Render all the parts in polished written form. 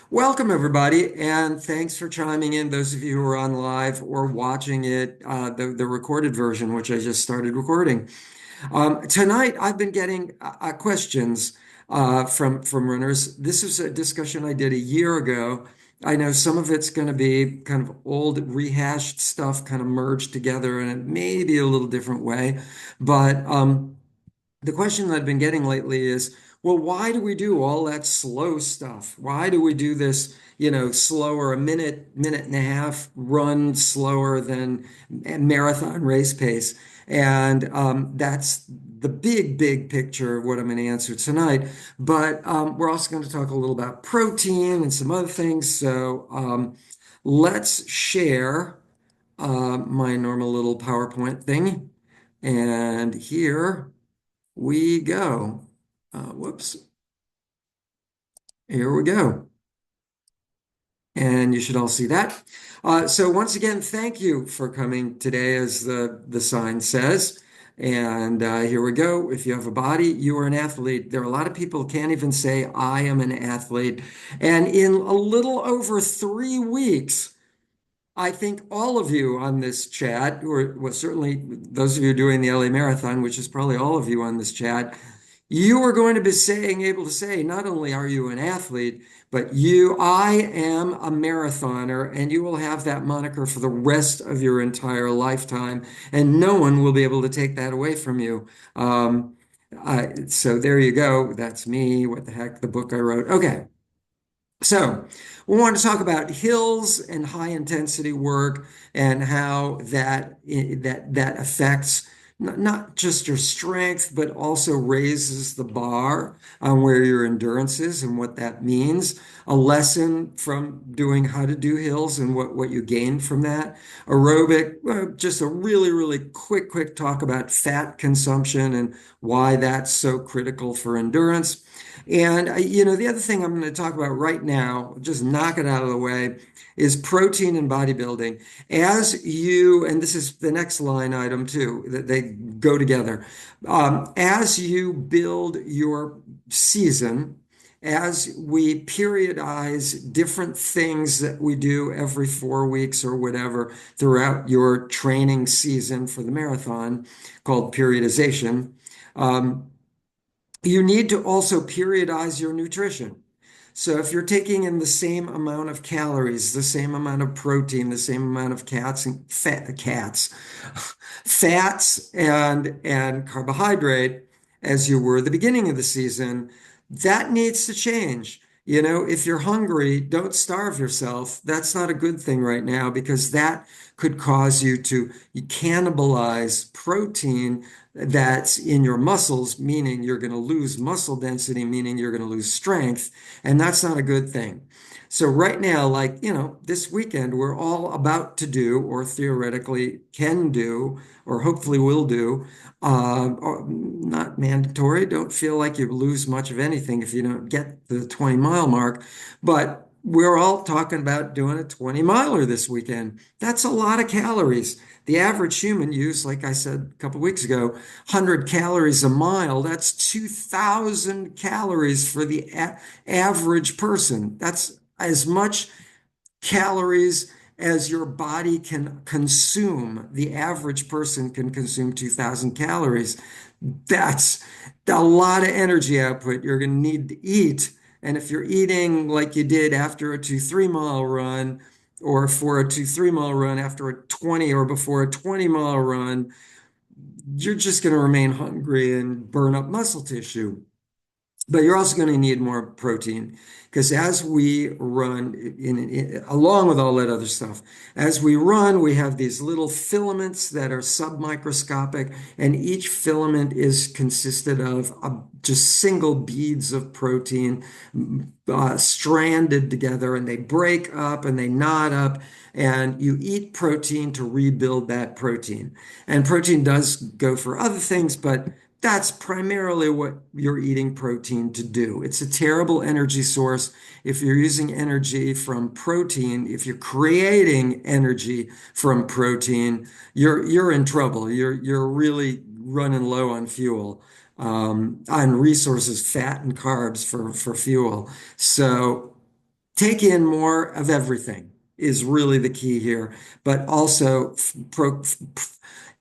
Welcome, everybody, and thanks for chiming in. Those of you who are on live or watching it, the recorded version, which I just started recording. Tonight, I've been getting questions from runners. This is a discussion I did a year ago. I know some of it's going to be kind of old, rehashed stuff, kind of merged together in a maybe a little different way, but the question that I've been getting lately is, well, why do we do all that slow stuff? Why do we do this, slower, a minute and a half run slower than marathon race pace? And that's the big picture of what I'm going to answer tonight. But we're also going to talk a little about protein and some other things. So let's share my normal little PowerPoint thing. And here we go. Whoops. Here we go. And you should all see that. So once again, thank you for coming today, as the sign says. And here we go. If you have a body, you are an athlete. There are a lot of people who can't even say, I am an athlete. And in a little over 3 weeks, I think all of you on this chat, or well, certainly those of you doing the LA Marathon, which is probably all of you on this chat, you are going to be able to say, not only are you an athlete, but I am a marathoner, and you will have that moniker for the rest of your entire lifetime, and no one will be able to take that away from you. So there you go. That's me. What the heck? The book I wrote. Okay. So, we want to talk about hills and high intensity work and how that affects not just your strength, but also raises the bar on where your endurance is and what that means. A lesson from doing how to do hills and what you gain from that. Aerobic, just a really quick talk about fat consumption and why that's so critical for endurance. And the other thing I'm going to talk about right now, just knock it out of the way, is protein and bodybuilding. And this is the next line item too, that they go together. As you build your season, as we periodize different things that we do every 4 weeks or whatever throughout your training season for the marathon, called periodization. You need to also periodize your nutrition. So if you're taking in the same amount of calories, the same amount of protein, the same amount of fats and carbohydrate as you were at the beginning of the season, that needs to change. If you're hungry, don't starve yourself. That's not a good thing right now, because that could cause you to cannibalize protein that's in your muscles, meaning you're going to lose muscle density, meaning you're going to lose strength. And that's not a good thing. So right now, this weekend, we're all about to do, or theoretically can do, or hopefully will do, or not mandatory. Don't feel like you lose much of anything if you don't get the 20-mile mark. But we're all talking about doing a 20-miler this weekend. That's a lot of calories. The average human use, like I said a couple of weeks ago, 100 calories a mile. That's 2,000 calories for the average person. That's as much calories as your body can consume. The average person can consume 2,000 calories. That's a lot of energy output you're going to need to eat. And if you're eating like you did after a 2-3 mile run, or for a 2-3 mile run after a 20 or before a 20-mile run, you're just going to remain hungry and burn up muscle tissue. But you're also going to need more protein, because as we run, along with all that other stuff, as we run, we have these little filaments that are submicroscopic, and each filament is consisted of just single beads of protein stranded together, and they break up and they knot up. And you eat protein to rebuild that protein. And protein does go for other things, but that's primarily what you're eating protein to do. It's a terrible energy source. If you're using energy from protein, if you're creating energy from protein, you're in trouble. You're really running low on fuel, on resources, fat and carbs for fuel. So take in more of everything is really the key here, but also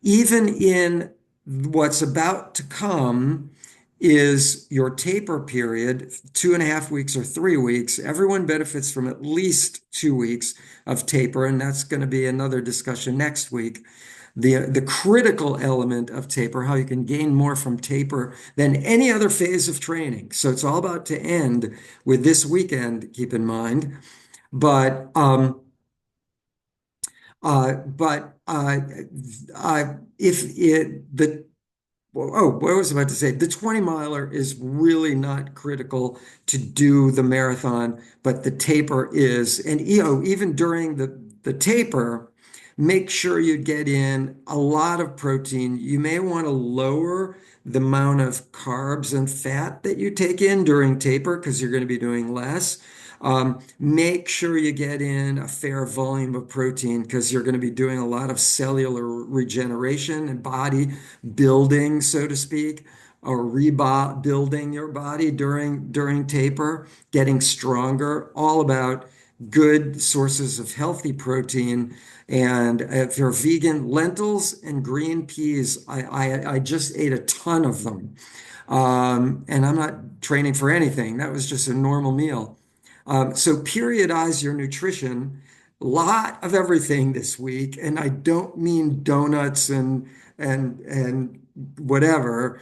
even in what's about to come is your taper period, 2.5 weeks or 3 weeks. Everyone benefits from at least 2 weeks of taper, and that's going to be another discussion next week. The critical element of taper, how you can gain more from taper than any other phase of training. So it's all about to end with this weekend, keep in mind. But if it the oh, what I was about to say, the 20 miler is really not critical to do the marathon, but the taper is. And even during the taper, make sure you get in a lot of protein. You may want to lower the amount of carbs and fat that you take in during taper because you're going to be doing less. Make sure you get in a fair volume of protein because you're going to be doing a lot of cellular regeneration and body building, so to speak, or rebuilding your body during taper, getting stronger, all about good sources of healthy protein. And if you're vegan, lentils and green peas, I just ate a ton of them. And I'm not training for anything. That was just a normal meal. So periodize your nutrition. Lot of everything this week, and I don't mean donuts and whatever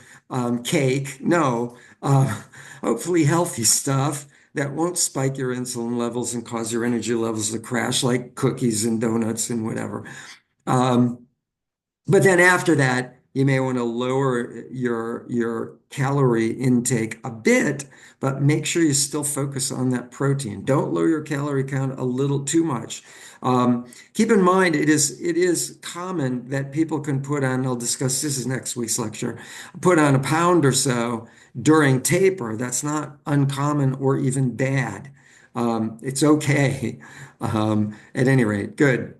cake. No, hopefully healthy stuff that won't spike your insulin levels and cause your energy levels to crash, like cookies and donuts and whatever. Um, but then after that, you may want to lower your calorie intake a bit, but make sure you still focus on that protein. Don't lower your calorie count a little too much. Keep in mind, it is common that people can put on, I'll discuss this is next week's lecture, put on a pound or so during taper. That's not uncommon or even bad. It's okay. At any rate, good.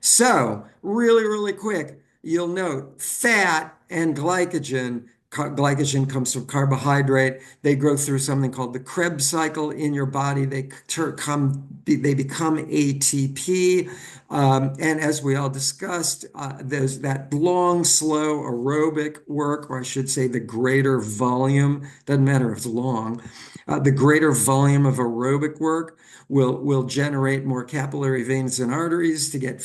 So, really, really quick, you'll note fat and glycogen. Glycogen comes from carbohydrate. They go through something called the Krebs cycle in your body. They become ATP. And as we all discussed, there's that long, slow aerobic work, or I should say the greater volume, doesn't matter if it's long, the greater volume of aerobic work will generate more capillary veins and arteries to get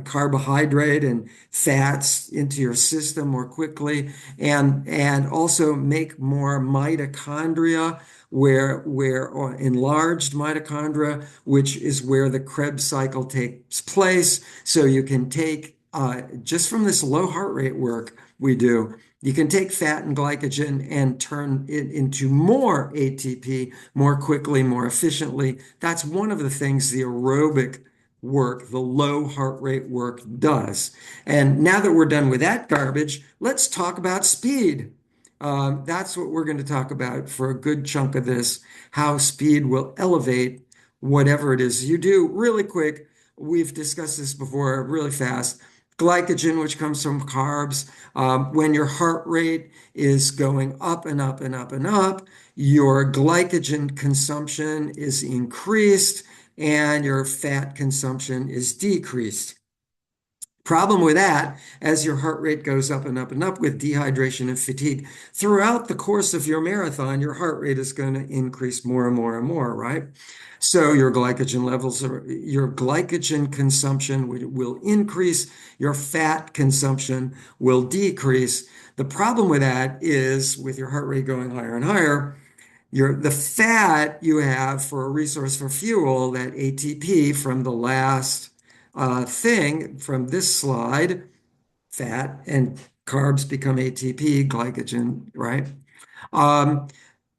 carbohydrate and fats into your system more quickly, and also make more mitochondria or enlarged mitochondria, which is where the Krebs cycle takes place. So you can take just from this low heart rate work we do, you can take fat and glycogen and turn it into more ATP more quickly, more efficiently. That's one of the things the aerobic work, the low heart rate work does. And now that we're done with that garbage, let's talk about speed. That's what we're going to talk about for a good chunk of this, how speed will elevate whatever it is you do. Really quick, we've discussed this before, really fast. Glycogen, which comes from carbs, when your heart rate is going up and up and up and up, your glycogen consumption is increased and your fat consumption is decreased. Problem with that, as your heart rate goes up and up and up with dehydration and fatigue, throughout the course of your marathon, your heart rate is going to increase more and more and more, right? So your glycogen consumption will increase, your fat consumption will decrease. The problem with that is with your heart rate going higher and higher, the fat you have for a resource for fuel, that ATP from the last thing from this slide, fat and carbs become ATP, glycogen, right? Um,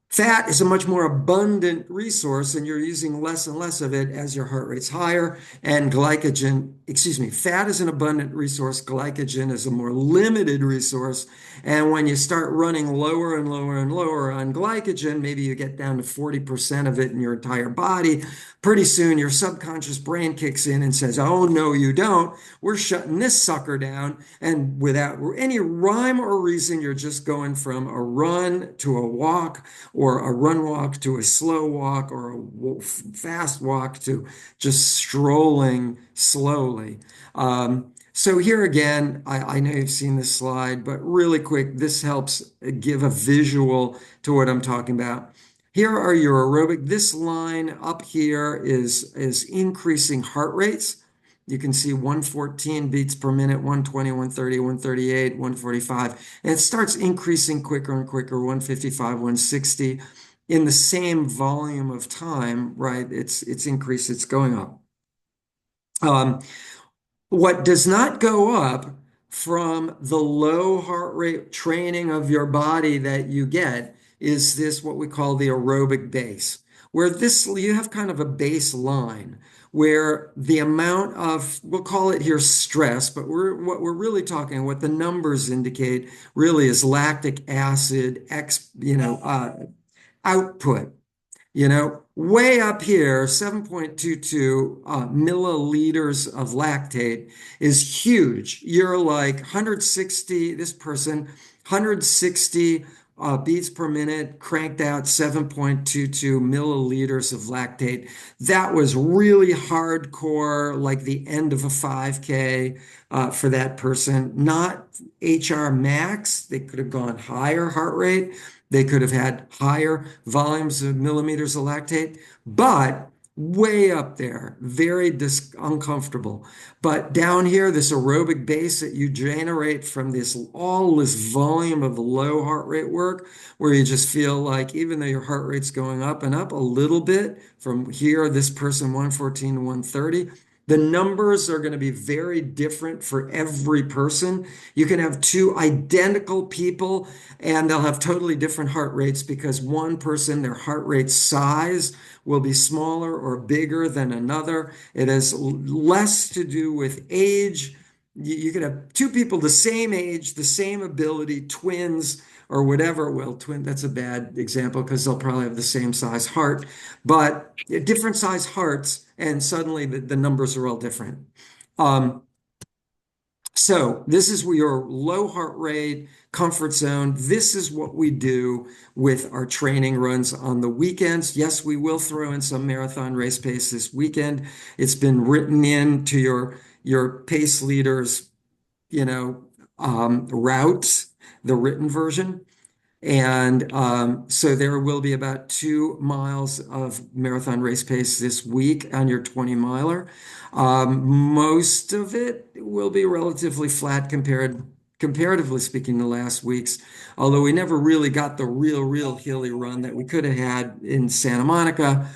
Fat is a much more abundant resource, and you're using less and less of it as your heart rate's higher, and glycogen excuse me, fat is an abundant resource, glycogen is a more limited resource. And when you start running lower and lower and lower on glycogen, maybe you get down to 40% of it in your entire body. Pretty soon, your subconscious brain kicks in and says, "Oh, no, you don't. We're shutting this sucker down." And without any rhyme or reason, you're just going from a run to a walk, or a run walk to a slow walk, or a fast walk to just strolling slowly. So here again, I know you've seen this slide, but really quick, this helps give a visual to what I'm talking about. Here are your aerobic. This line up here is increasing heart rates. You can see 114 beats per minute, 120, 130, 138, 145. And it starts increasing quicker and quicker, 155, 160 in the same volume of time, right? It's increased, it's going up. Um, what does not go up from the low heart rate training of your body that you get is this, what we call the aerobic base, where this, you have kind of a baseline where the amount of, we'll call it here stress, but what we're really talking, what the numbers indicate really is lactic acid, output. Way up here, 7.22 milliliters of lactate is huge. You're like 160, this person, 160 beats per minute, cranked out 7.22 milliliters of lactate. That was really hardcore, like the end of a 5K for that person. Not HR max. They could have gone higher heart rate. They could have had higher volumes of millimeters of lactate, but way up there, very uncomfortable. But down here, this aerobic base that you generate from all this volume of low heart rate work, where you just feel like even though your heart rate's going up and up a little bit from here, this person 114 to 130, the numbers are going to be very different for every person. You can have two identical people and they'll have totally different heart rates because one person, their heart rate size will be smaller or bigger than another. It has less to do with age. You could have two people the same age, the same ability, twins or whatever. Well, twin, that's a bad example because they'll probably have the same size heart, but different size hearts, and suddenly the numbers are all different. So this is your low heart rate, comfort zone. This is what we do with our training runs on the weekends. Yes, we will throw in some marathon race pace this weekend. It's been written into your pace leaders, routes, the written version. And so there will be about 2 miles of marathon race pace this week on your 20 miler. Most of it will be relatively flat comparatively speaking, the last weeks, although we never really got the real hilly run that we could have had in Santa Monica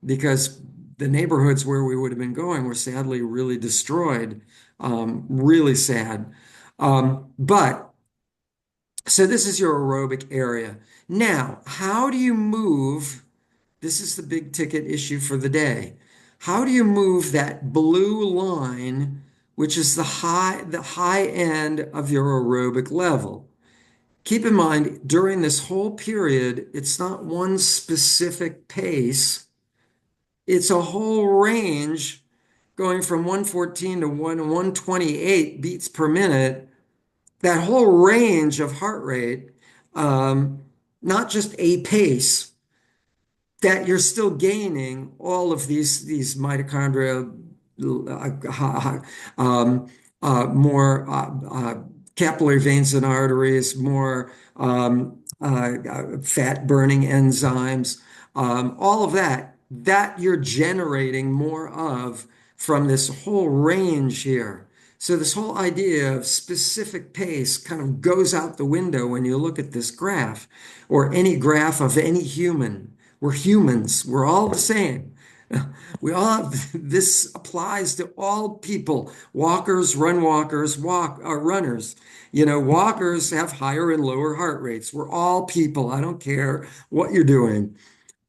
because the neighborhoods where we would have been going were sadly really destroyed. Really sad. But so this is your aerobic area. Now, how do you move? This is the big ticket issue for the day. How do you move that blue line, which is the high end of your aerobic level? Keep in mind, during this whole period, it's not one specific pace. It's a whole range going from 114 to 128 beats per minute, that whole range of heart rate, not just a pace, that you're still gaining all of these mitochondria, more capillary veins and arteries, more fat burning enzymes, all of that you're generating more of from this whole range here. So this whole idea of specific pace kind of goes out the window when you look at this graph or any graph of any human. We're humans. We're all the same. We all have, this applies to all people, walkers, runners. Walkers have higher and lower heart rates. We're all people. I don't care what you're doing.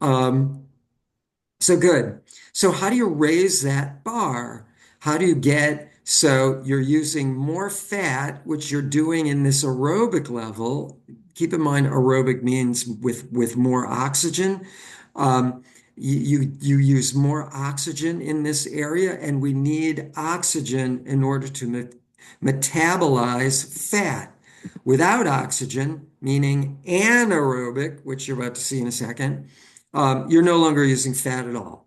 So good. So how do you raise that bar? How do you get so you're using more fat, which you're doing in this aerobic level? Keep in mind, aerobic means with more oxygen. Um, you use more oxygen in this area, and we need oxygen in order to metabolize fat. Without oxygen, meaning anaerobic, which you're about to see in a second, you're no longer using fat at all.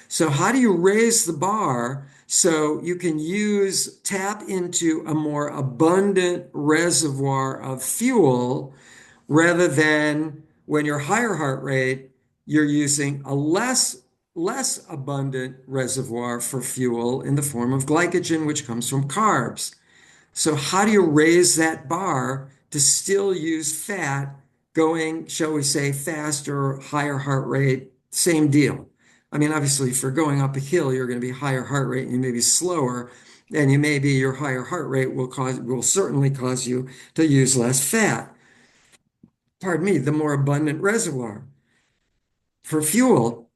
So how do you raise the bar so you can tap into a more abundant reservoir of fuel rather than when you're higher heart rate, you're using a less abundant reservoir for fuel in the form of glycogen, which comes from carbs. So how do you raise that bar to still use fat going, shall we say, faster, higher heart rate, same deal? I mean, obviously, if you're going up a hill, you're going to be higher heart rate and you may be slower, and your higher heart rate will certainly cause you to use less fat. Pardon me, the more abundant reservoir for fuel.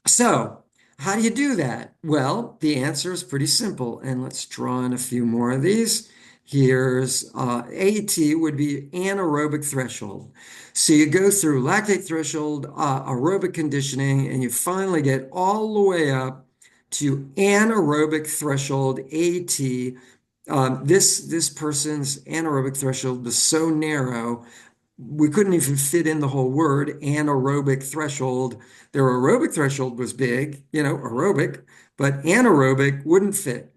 So, how do you do that? Well, the answer is pretty simple, and let's draw in a few more of these. Here's AT would be anaerobic threshold. So you go through lactate threshold, aerobic conditioning, and you finally get all the way up to anaerobic threshold AT. This person's anaerobic threshold was so narrow we couldn't even fit in the whole word anaerobic threshold. Their aerobic threshold was big, aerobic, but anaerobic wouldn't fit.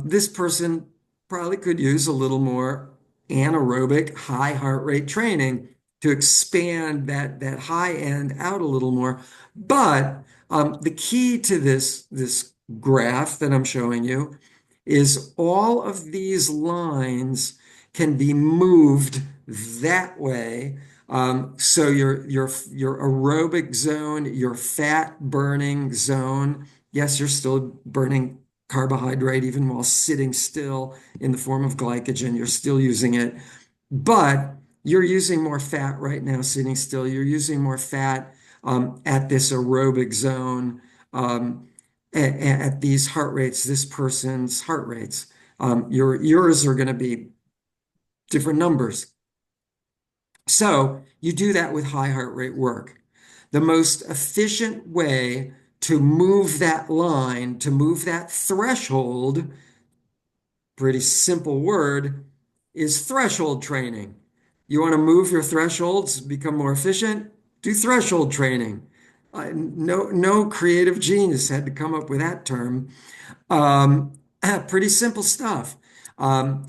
This person probably could use a little more anaerobic high heart rate training to expand that high end out a little more. But the key to this graph that I'm showing you is all of these lines can be moved that way. So your aerobic zone, your fat burning zone, yes, you're still burning carbohydrate even while sitting still in the form of glycogen. You're still using it, but you're using more fat right now sitting still. You're using more fat at this aerobic zone, at these heart rates, this person's heart rates. Yours are going to be different numbers. So you do that with high heart rate work. The most efficient way to move that line, to move that threshold, pretty simple word, is threshold training. You want to move your thresholds, become more efficient? Do threshold training. No creative genius had to come up with that term. Um, Pretty simple stuff. Um,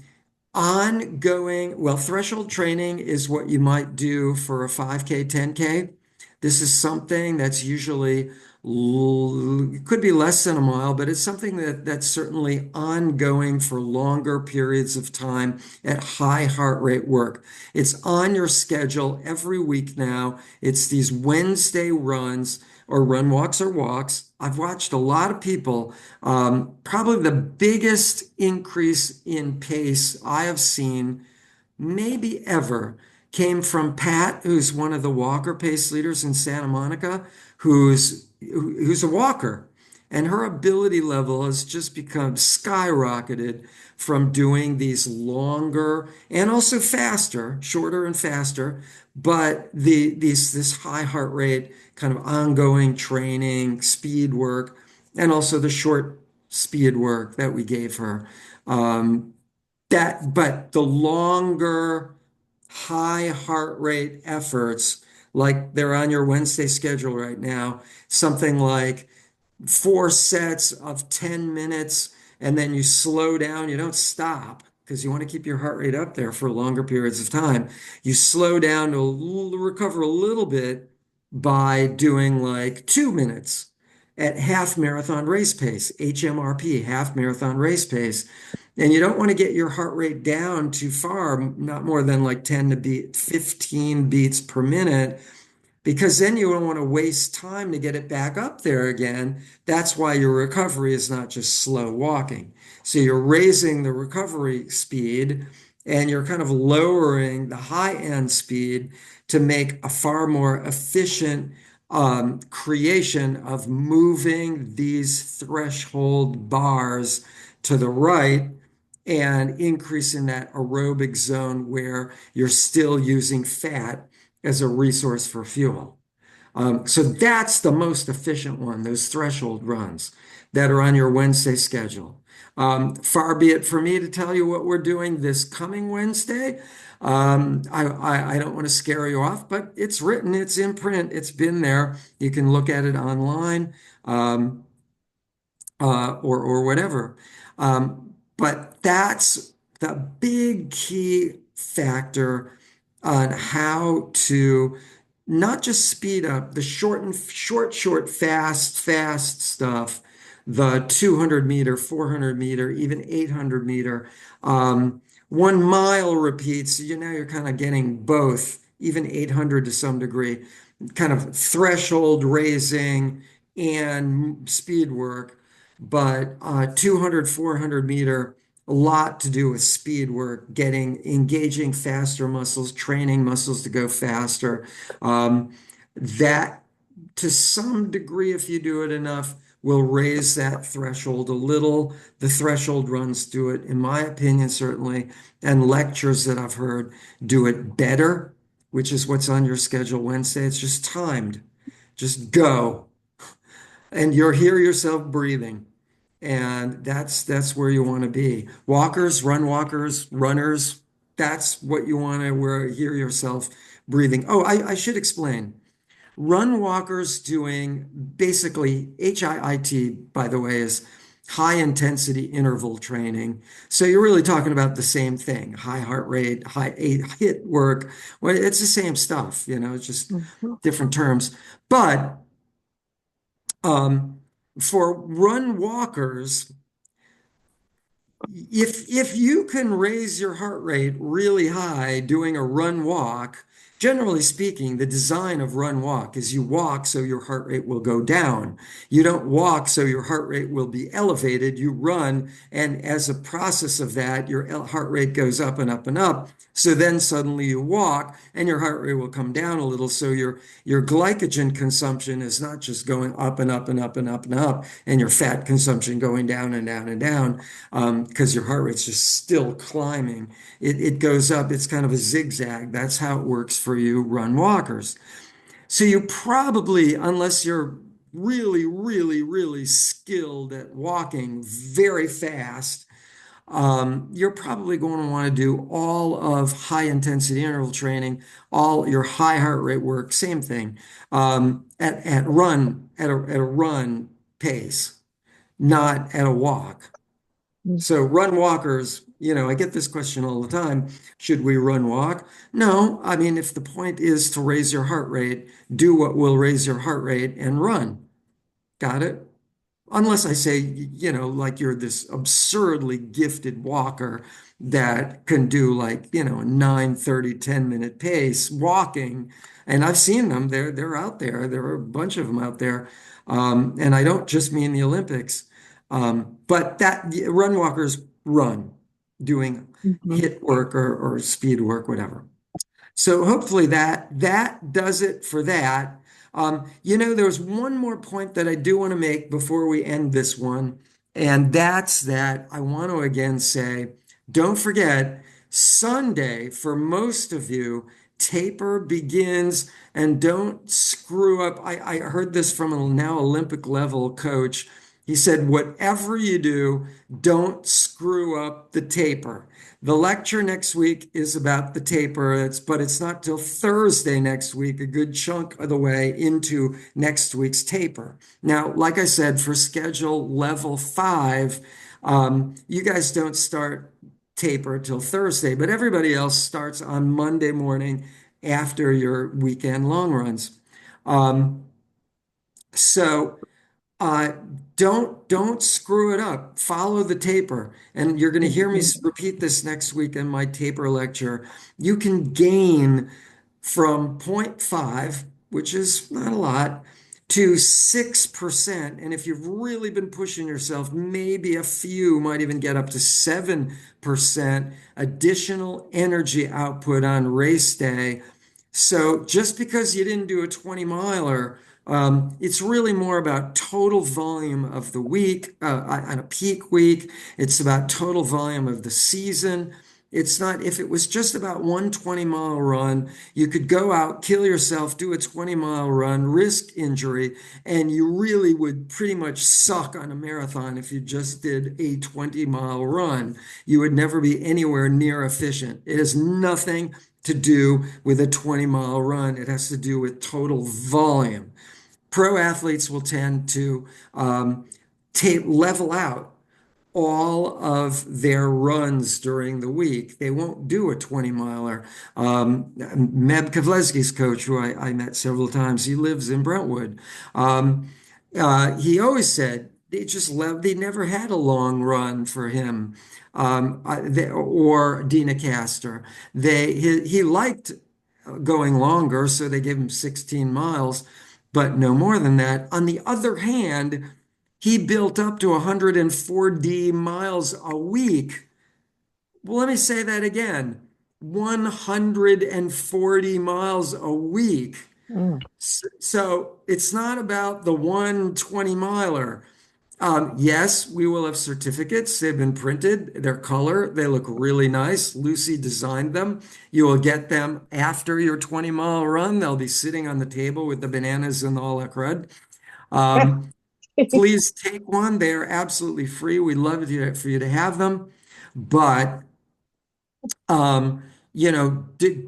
Threshold training is what you might do for a 5K, 10K. This is something that's usually, it could be less than a mile, but it's something that's certainly ongoing for longer periods of time at high heart rate work. It's on your schedule every week now. It's these Wednesday runs or run walks or walks. I've watched a lot of people. Probably the biggest increase in pace I have seen maybe ever came from Pat, who's one of the walker pace leaders in Santa Monica, who's a walker. And her ability level has just become skyrocketed from doing these longer and also faster, shorter and faster, but this high heart rate kind of ongoing training, speed work, and also the short speed work that we gave her. Um, but the longer high heart rate efforts, like they're on your Wednesday schedule right now, something like 4 sets of 10 minutes, and then you slow down. You don't stop because you want to keep your heart rate up there for longer periods of time. You slow down to recover a little bit by doing like 2 minutes at half marathon race pace, HMRP, half marathon race pace. And you don't want to get your heart rate down too far, not more than like 10 to 15 beats per minute, because then you don't want to waste time to get it back up there again. That's why your recovery is not just slow walking. So you're raising the recovery speed and you're kind of lowering the high end speed to make a far more efficient creation of moving these threshold bars to the right and increasing that aerobic zone where you're still using fat as a resource for fuel. So that's the most efficient one, those threshold runs that are on your Wednesday schedule. Far be it for me to tell you what we're doing this coming Wednesday. I don't want to scare you off, but it's written, it's in print, it's been there. You can look at it online. Or whatever. But that's the big key factor on how to not just speed up the fast stuff, the 200 meter, 400 meter, even 800 meter, 1 mile repeats. You're kind of getting both, even 800 to some degree, kind of threshold raising and speed work. But 200, 400 meter, a lot to do with speed work, engaging faster muscles, training muscles to go faster. That to some degree, if you do it enough, will raise that threshold a little. The threshold runs do it, in my opinion, certainly, and lectures that I've heard do it better, which is what's on your schedule Wednesday. It's just timed. Just go. And you'll hear yourself breathing. And that's where you want to be. Walkers, run walkers, runners, that's what you want to hear yourself breathing. Oh, I should explain. Run walkers doing basically HIIT, by the way, is high intensity interval training. So you're really talking about the same thing, high heart rate, high HIIT work. Well, it's the same stuff, it's just Mhm. different terms. But um, for run walkers, if you can raise your heart rate really high doing a run walk, generally speaking, the design of run walk is you walk so your heart rate will go down. You don't walk so your heart rate will be elevated. You run, and as a process of that, your heart rate goes up and up and up. So then suddenly you walk and your heart rate will come down a little. So your glycogen consumption is not just going up and up and up and up and up, and your fat consumption going down and down and down because your heart rate's just still climbing. It goes up. It's kind of a zigzag. That's how it works for you run walkers. So you probably, unless you're really, really, really skilled at walking very fast, you're probably going to want to do all of high intensity interval training, all your high heart rate work, same thing, at a run pace, not at a walk. So run walkers, I get this question all the time. Should we run walk? No, I mean, if the point is to raise your heart rate, do what will raise your heart rate and run. Got it? Unless I say, like you're this absurdly gifted walker that can do like, a 9, 30, 10-minute pace walking. And I've seen them. They're out there. There are a bunch of them out there. And I don't just mean the Olympics. But that run walkers run doing Mhm. hit work or speed work, whatever. So hopefully that does it for that. There's one more point that I do want to make before we end this one, and that's that I want to again say, don't forget, Sunday for most of you, taper begins, and don't screw up. I heard this from a now Olympic level coach. He said, whatever you do, don't screw up the taper. The lecture next week is about the taper, but it's not till Thursday next week, a good chunk of the way into next week's taper. Now, like I said, for schedule level 5, you guys don't start taper till Thursday, but everybody else starts on Monday morning after your weekend long runs. Um, so uh, don't screw it up. Follow the taper. And you're going to hear me Mhm. repeat this next week in my taper lecture. You can gain from zero point 0.5, which is not a lot, to 6%. And if you've really been pushing yourself, maybe a few might even get up to 7% additional energy output on race day So just because you didn't do a 20 miler, it's really more about total volume of the week, on a peak week. It's about total volume of the season. It's not, if it was just about one 20-mile run, you could go out, kill yourself, do a 20-mile run, risk injury, and you really would pretty much suck on a marathon if you just did a 20-mile run. You would never be anywhere near efficient. It has nothing to do with a 20-mile run. It has to do with total volume. Pro athletes will tend to level out all of their runs during the week. They won't do a 20 miler. Meb Kavlezgi's coach, who I met several times, he lives in Brentwood. He always said they never had a long run for him. Or Dina Castor. He liked going longer, so they gave him 16 miles, but no more than that. On the other hand, he built up to 104D miles a week. Well, let me say that again. 140 miles a week. Mm. So it's not about the 120 miler. Yes, we will have certificates. They've been printed. They're color. They look really nice. Lucy designed them. You will get them after your 20-mile run. They'll be sitting on the table with the bananas and all that crud. Um, please take one. They are absolutely free. We'd love for you to have them. But um,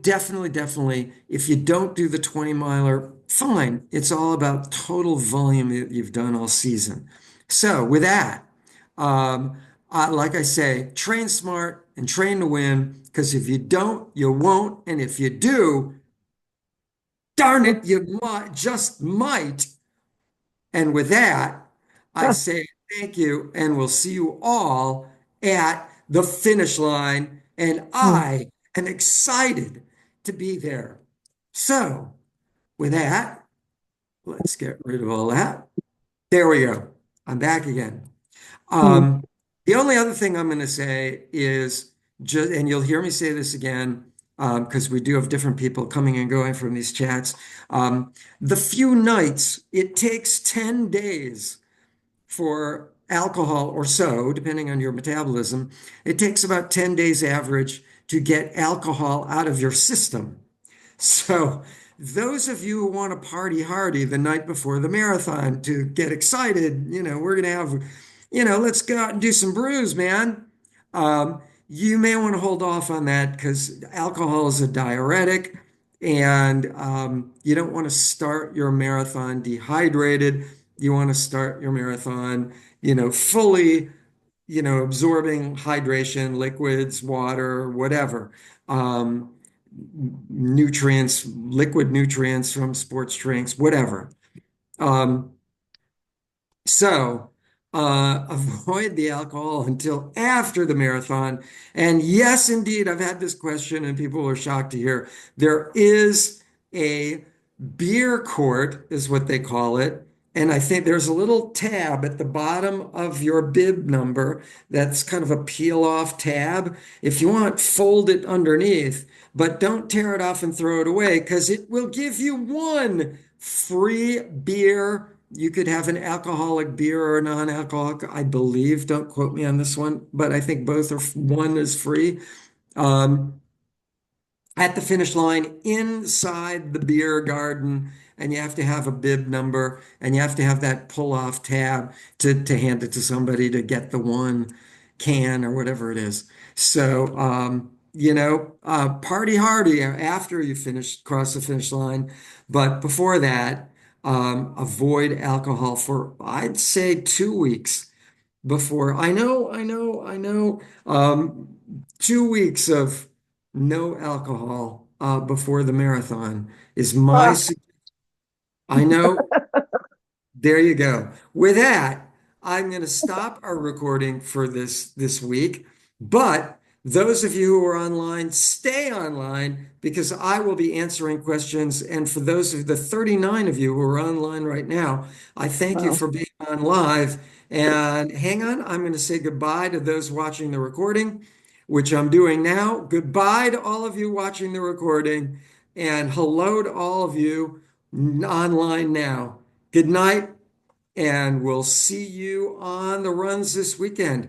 definitely, if you don't do the 20 miler, fine. It's all about total volume that you've done all season. So, with that, um, like I say, train smart and train to win, because if you don't, you won't. And if you do, darn it, you just might. And with that, I say thank you, and we'll see you all at the finish line. And Mm. I am excited to be there. So, with that, let's get rid of all that. There we go. I'm back again. Mm. Um, the only other thing I'm going to say is just, and you'll hear me say this again, because we do have different people coming and going from these chats. The few nights, it takes 10 days for alcohol or so, depending on your metabolism. It takes about 10 days average to get alcohol out of your system. So, those of you who want to party hardy the night before the marathon to get excited, we're going to have, let's go out and do some brews, man. You may want to hold off on that because alcohol is a diuretic, and you don't want to start your marathon dehydrated. You want to start your marathon, fully, absorbing hydration, liquids, water, whatever. Um, Nutrients, liquid nutrients from sports drinks, whatever. Um, so avoid the alcohol until after the marathon. And yes, indeed, I've had this question and people are shocked to hear there is a beer court, is what they call it. And I think there's a little tab at the bottom of your bib number that's kind of a peel off tab. If you want, fold it underneath, but don't tear it off and throw it away because it will give you one free beer. You could have an alcoholic beer or a non-alcoholic, I believe. Don't quote me on this one, but I think both are, one is free. Um, at the finish line inside the beer garden, and you have to have a bib number, and you have to have that pull-off tab to hand it to somebody to get the one can or whatever it is. So, party hardy after you cross the finish line. But before that, avoid alcohol for, I'd say, 2 weeks before. I know. 2 weeks of no alcohol before the marathon is my. Ah, I know. There you go. With that, I'm going to stop our recording for this week. But those of you who are online, stay online because I will be answering questions. And for those of the 39 of you who are online right now, I thank you wow. for being on live. And hang on, I'm going to say goodbye to those watching the recording, which I'm doing now. Goodbye to all of you watching the recording. And hello to all of you online now. Good night, and we'll see you on the runs this weekend.